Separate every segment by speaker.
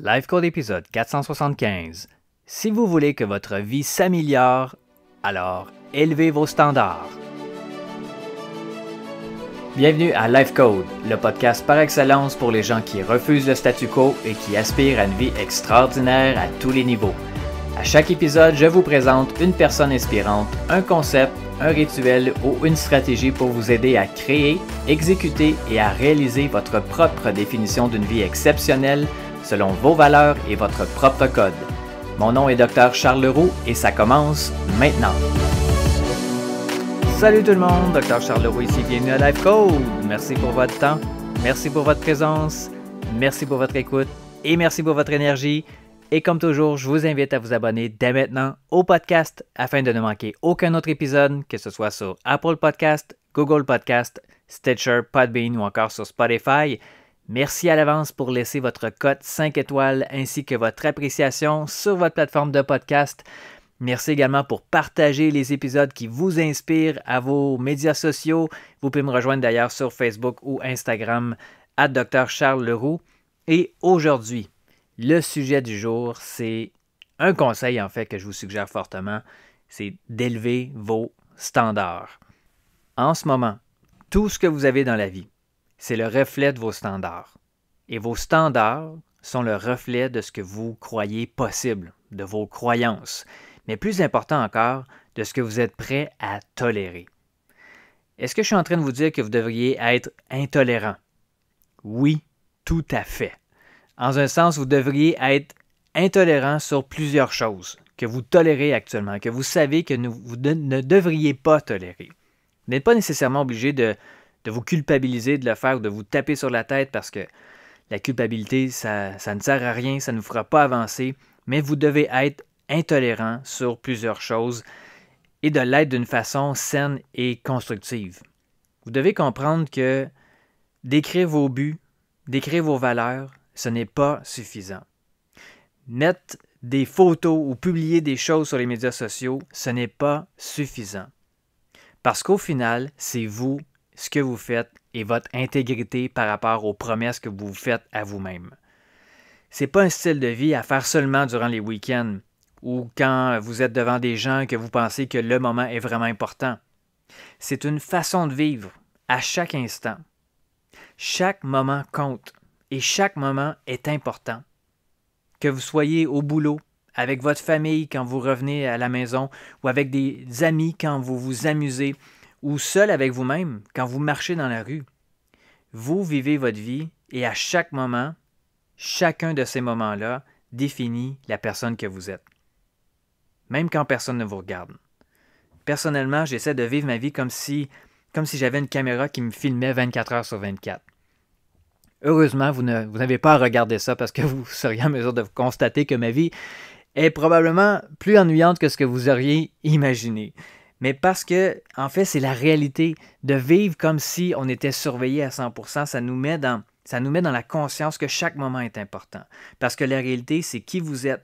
Speaker 1: Life Code épisode 475. Si vous voulez que votre vie s'améliore, alors élevez vos standards. Bienvenue à Life Code, le podcast par excellence pour les gens qui refusent le statu quo et qui aspirent à une vie extraordinaire à tous les niveaux. À chaque épisode, je vous présente une personne inspirante, un concept, un rituel ou une stratégie pour vous aider à créer, exécuter et à réaliser votre propre définition d'une vie exceptionnelle selon vos valeurs et votre propre code. Mon nom est Dr. Charles Leroux et ça commence maintenant. Salut tout le monde, Dr. Charles Leroux ici, bienvenue à Life Code. Merci pour votre temps, merci pour votre présence, merci pour votre écoute et merci pour votre énergie. Et comme toujours, je vous invite à vous abonner dès maintenant au podcast afin de ne manquer aucun autre épisode, que ce soit sur Apple Podcast, Google Podcast, Stitcher, Podbean ou encore sur Spotify. Merci à l'avance pour laisser votre cote 5 étoiles ainsi que votre appréciation sur votre plateforme de podcast. Merci également pour partager les épisodes qui vous inspirent à vos médias sociaux. Vous pouvez me rejoindre d'ailleurs sur Facebook ou Instagram @Dr. Charles Leroux. Et aujourd'hui, le sujet du jour, c'est un conseil en fait que je vous suggère fortement, c'est d'élever vos standards. En ce moment, tout ce que vous avez dans la vie, c'est le reflet de vos standards. Et vos standards sont le reflet de ce que vous croyez possible, de vos croyances, mais plus important encore, de ce que vous êtes prêt à tolérer. Est-ce que je suis en train de vous dire que vous devriez être intolérant? Oui, tout à fait. En un sens, vous devriez être intolérant sur plusieurs choses que vous tolérez actuellement, que vous savez que vous ne devriez pas tolérer. Vous n'êtes pas nécessairement obligé de vous culpabiliser de le faire ou de vous taper sur la tête parce que la culpabilité, ça ne sert à rien, ça ne vous fera pas avancer, mais vous devez être intolérant sur plusieurs choses et de l'être d'une façon saine et constructive. Vous devez comprendre que d'écrire vos buts, d'écrire vos valeurs, ce n'est pas suffisant. Mettre des photos ou publier des choses sur les médias sociaux, ce n'est pas suffisant. Parce qu'au final, c'est vous, ce que vous faites et votre intégrité par rapport aux promesses que vous faites à vous-même. Ce n'est pas un style de vie à faire seulement durant les week-ends ou quand vous êtes devant des gens et que vous pensez que le moment est vraiment important. C'est une façon de vivre à chaque instant. Chaque moment compte et chaque moment est important. Que vous soyez au boulot, avec votre famille quand vous revenez à la maison ou avec des amis quand vous vous amusez, ou seul avec vous-même quand vous marchez dans la rue. Vous vivez votre vie et à chaque moment, chacun de ces moments-là définit la personne que vous êtes. Même quand personne ne vous regarde. Personnellement, j'essaie de vivre ma vie comme si j'avais une caméra qui me filmait 24 heures sur 24. Heureusement, vous n'avez pas à regarder ça parce que vous seriez en mesure de constater que ma vie est probablement plus ennuyante que ce que vous auriez imaginé. Mais parce que, en fait, c'est la réalité de vivre comme si on était surveillé à 100%, ça nous met dans la conscience que chaque moment est important. Parce que la réalité, c'est qui vous êtes.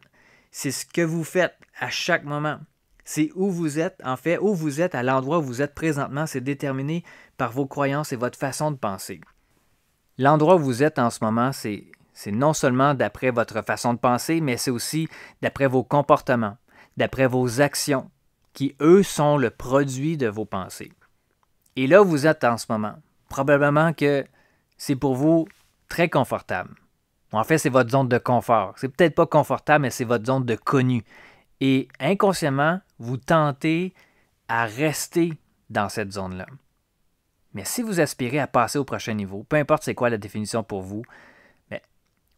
Speaker 1: C'est ce que vous faites à chaque moment. C'est où vous êtes, en fait, où vous êtes, à l'endroit où vous êtes présentement, c'est déterminé par vos croyances et votre façon de penser. L'endroit où vous êtes en ce moment, c'est non seulement d'après votre façon de penser, mais c'est aussi d'après vos comportements, d'après vos actions, qui, eux, sont le produit de vos pensées. Et là où vous êtes en ce moment, probablement que c'est pour vous très confortable. En fait, c'est votre zone de confort. C'est peut-être pas confortable, mais c'est votre zone de connu. Et inconsciemment, vous tentez à rester dans cette zone-là. Mais si vous aspirez à passer au prochain niveau, peu importe c'est quoi la définition pour vous, mais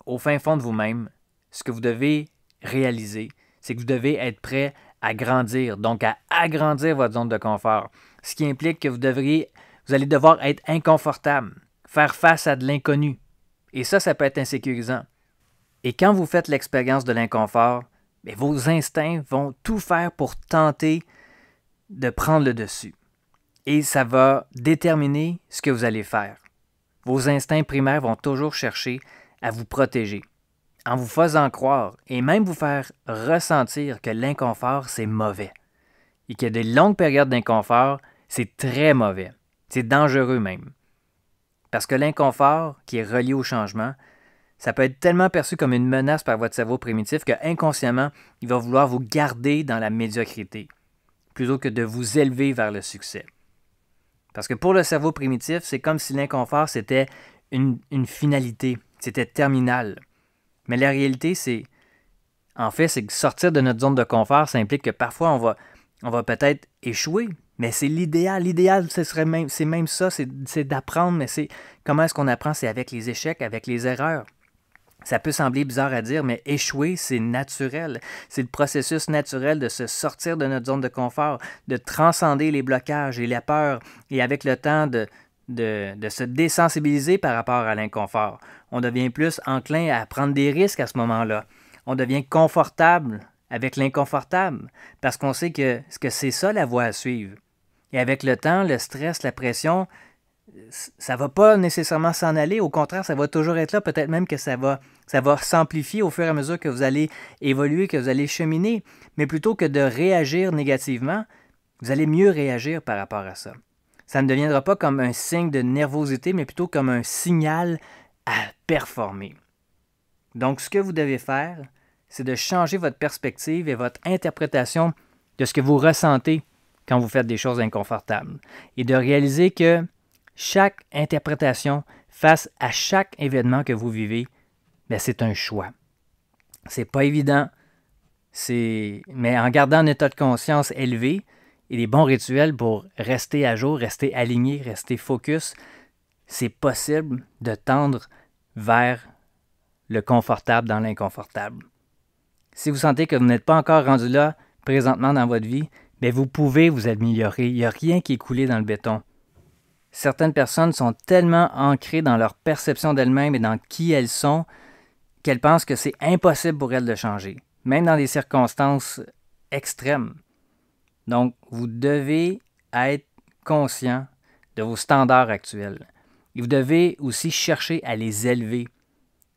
Speaker 1: au fin fond de vous-même, ce que vous devez réaliser, c'est que vous devez être prêt à grandir, donc à agrandir votre zone de confort. Ce qui implique que vous allez devoir être inconfortable, faire face à de l'inconnu. Et ça peut être insécurisant. Et quand vous faites l'expérience de l'inconfort, vos instincts vont tout faire pour tenter de prendre le dessus. Et ça va déterminer ce que vous allez faire. Vos instincts primaires vont toujours chercher à vous protéger, en vous faisant croire et même vous faire ressentir que l'inconfort, c'est mauvais. Et qu'il y a des longues périodes d'inconfort, c'est très mauvais. C'est dangereux même. Parce que l'inconfort, qui est relié au changement, Ça peut être tellement perçu comme une menace par votre cerveau primitif que inconsciemment, il va vouloir vous garder dans la médiocrité, plutôt que de vous élever vers le succès. Parce que pour le cerveau primitif, c'est comme si l'inconfort, c'était une finalité, c'était terminal. Mais la réalité, c'est que sortir de notre zone de confort, ça implique que parfois, on va peut-être échouer. Mais c'est l'idéal. L'idéal, c'est même ça, c'est d'apprendre. Mais comment est-ce qu'on apprend? C'est avec les échecs, avec les erreurs. Ça peut sembler bizarre à dire, mais échouer, c'est naturel. C'est le processus naturel de se sortir de notre zone de confort, de transcender les blocages et la peur, et avec le temps de se désensibiliser par rapport à l'inconfort. On devient plus enclin à prendre des risques à ce moment-là. On devient confortable avec l'inconfortable, parce qu'on sait que c'est ça la voie à suivre. Et avec le temps, le stress, la pression, ça ne va pas nécessairement s'en aller. Au contraire, ça va toujours être là. Peut-être même que ça va s'amplifier au fur et à mesure que vous allez évoluer, que vous allez cheminer. Mais plutôt que de réagir négativement, vous allez mieux réagir par rapport à ça. Ça ne deviendra pas comme un signe de nervosité, mais plutôt comme un signal à performer. Donc, ce que vous devez faire, c'est de changer votre perspective et votre interprétation de ce que vous ressentez quand vous faites des choses inconfortables. Et de réaliser que chaque interprétation face à chaque événement que vous vivez, bien, c'est un choix. C'est pas évident, mais en gardant un état de conscience élevé et des bons rituels pour rester à jour, rester aligné, rester focus, c'est possible de tendre vers le confortable dans l'inconfortable. Si vous sentez que vous n'êtes pas encore rendu là présentement dans votre vie, bien, vous pouvez vous améliorer. Il n'y a rien qui est coulé dans le béton. Certaines personnes sont tellement ancrées dans leur perception d'elles-mêmes et dans qui elles sont qu'elles pensent que c'est impossible pour elles de changer, même dans des circonstances extrêmes. Donc, vous devez être conscient de vos standards actuels. Et vous devez aussi chercher à les élever.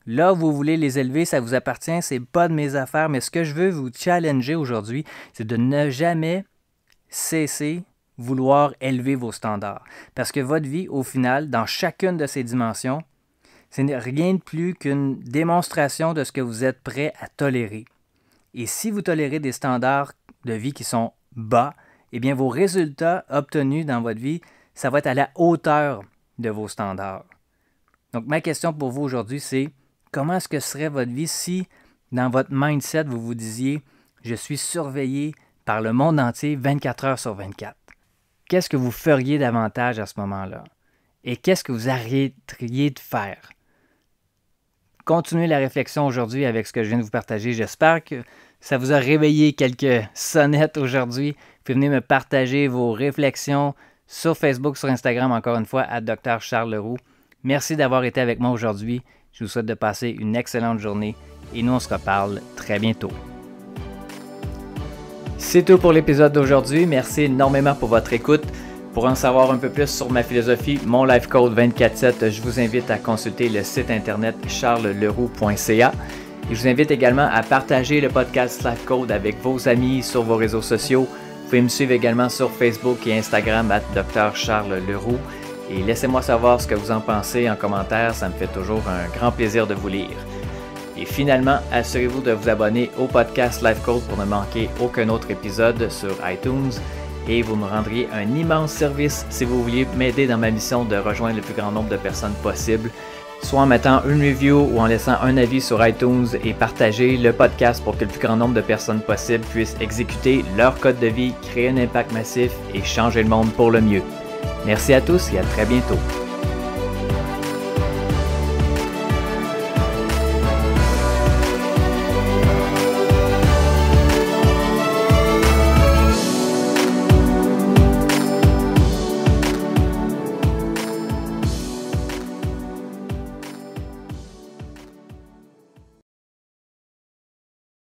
Speaker 1: Là où vous voulez les élever, ça vous appartient, c'est pas de mes affaires, mais ce que je veux vous challenger aujourd'hui, c'est de ne jamais cesser vouloir élever vos standards. Parce que votre vie, au final, dans chacune de ces dimensions, ce n'est rien de plus qu'une démonstration de ce que vous êtes prêt à tolérer. Et si vous tolérez des standards de vie qui sont bas, eh bien vos résultats obtenus dans votre vie, ça va être à la hauteur de vos standards. Donc ma question pour vous aujourd'hui, c'est comment est-ce que serait votre vie si, dans votre mindset, vous vous disiez « Je suis surveillé par le monde entier 24 heures sur 24 ». Qu'est-ce que vous feriez davantage à ce moment-là? Et qu'est-ce que vous arrêteriez de faire? Continuez la réflexion aujourd'hui avec ce que je viens de vous partager. J'espère que ça vous a réveillé quelques sonnettes aujourd'hui. Vous pouvez venir me partager vos réflexions sur Facebook, sur Instagram, encore une fois, à Dr. Charles Leroux. Merci d'avoir été avec moi aujourd'hui. Je vous souhaite de passer une excellente journée et nous, on se reparle très bientôt. C'est tout pour l'épisode d'aujourd'hui. Merci énormément pour votre écoute. Pour en savoir un peu plus sur ma philosophie, mon Life Code 24/7, je vous invite à consulter le site internet charlesleroux.ca. Et je vous invite également à partager le podcast Life Code avec vos amis sur vos réseaux sociaux. Vous pouvez me suivre également sur Facebook et Instagram @Dr. Charles Leroux. Et laissez-moi savoir ce que vous en pensez en commentaire, ça me fait toujours un grand plaisir de vous lire. Et finalement, assurez-vous de vous abonner au podcast Life Code pour ne manquer aucun autre épisode sur iTunes. Et vous me rendriez un immense service si vous vouliez m'aider dans ma mission de rejoindre le plus grand nombre de personnes possible, soit en mettant une review ou en laissant un avis sur iTunes et partager le podcast pour que le plus grand nombre de personnes possible puissent exécuter leur code de vie, créer un impact massif et changer le monde pour le mieux. Merci à tous et à très bientôt.